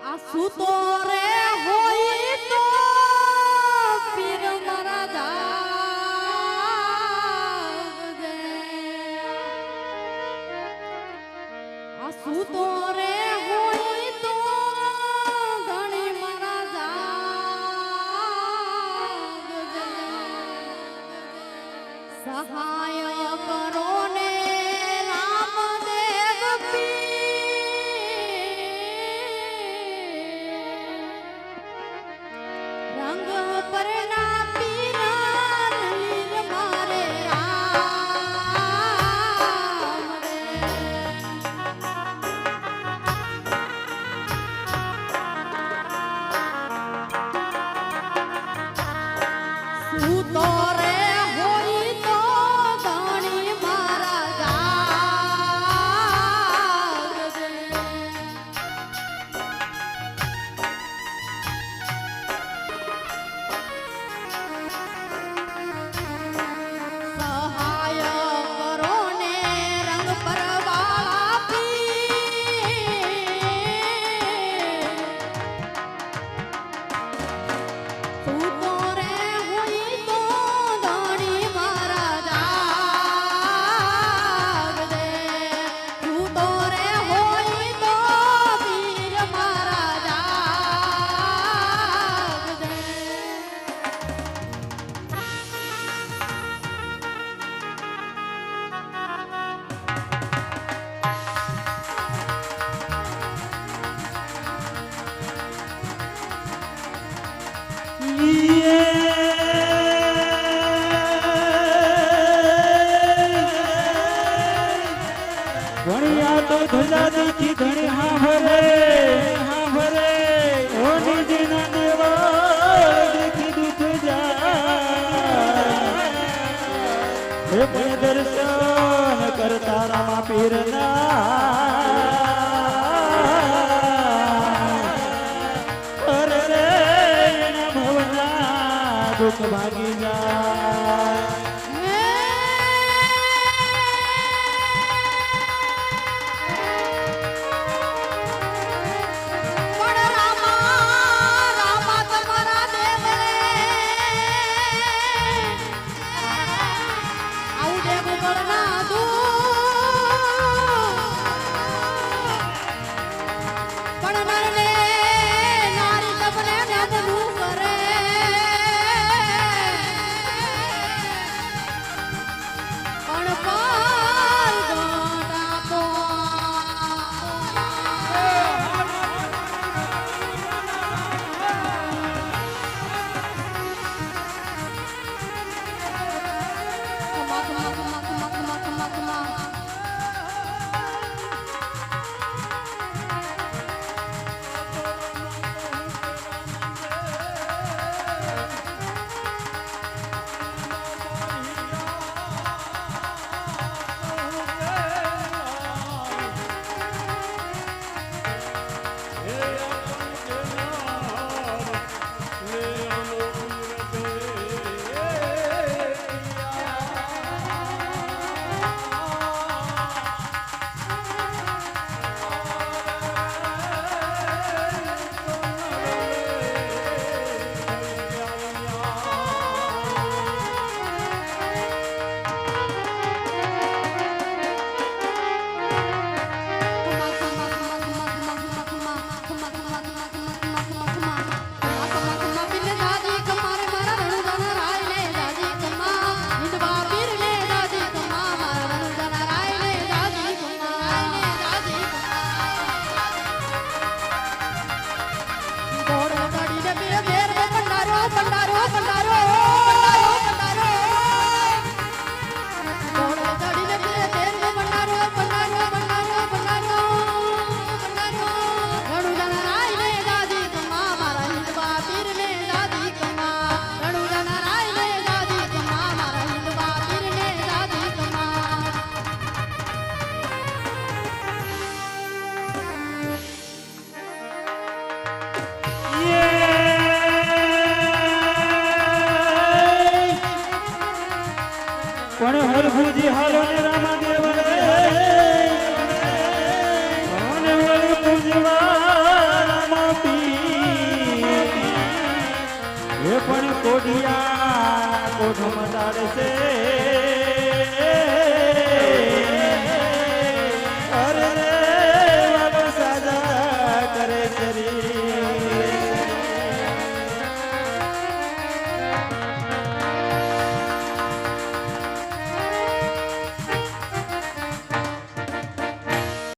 આ સૂતો રે હોય તો પીર મારા જાગજે આ સૂતો રે હોય તો ધણી મારા જાગજે સહાય કરો ને રામદેવ રંગ પરના પીરા નીર મારે રામ રે સૂતો રે હોય તો ધણી મારા જાગજે સહાય કરો ને રંગ પરવાળા સૂતો રે હોય તો ધણી મારા જાગજે સૂતો રે હોય તો પીર મારા જાગજે ભણ્યા તો ધજા દીધી ધણી હા ભરે ઓની જીના નેવા દેખી દૂધ જાય હે દર્શન કરતા રામા પીરના અરે રે એના ભવના દુઃખ ભાગી જાય પણ રામા તમારા દેવ રે આવું દેવ બળના પણ નરને નારી તમને નબળું કરે પણ પાર ગોટા તો પણ હરભુજી હાલો ને રામાદેવ રે અને વળી પૂજવા રામા ખોડિયા કોઠ મટાડશે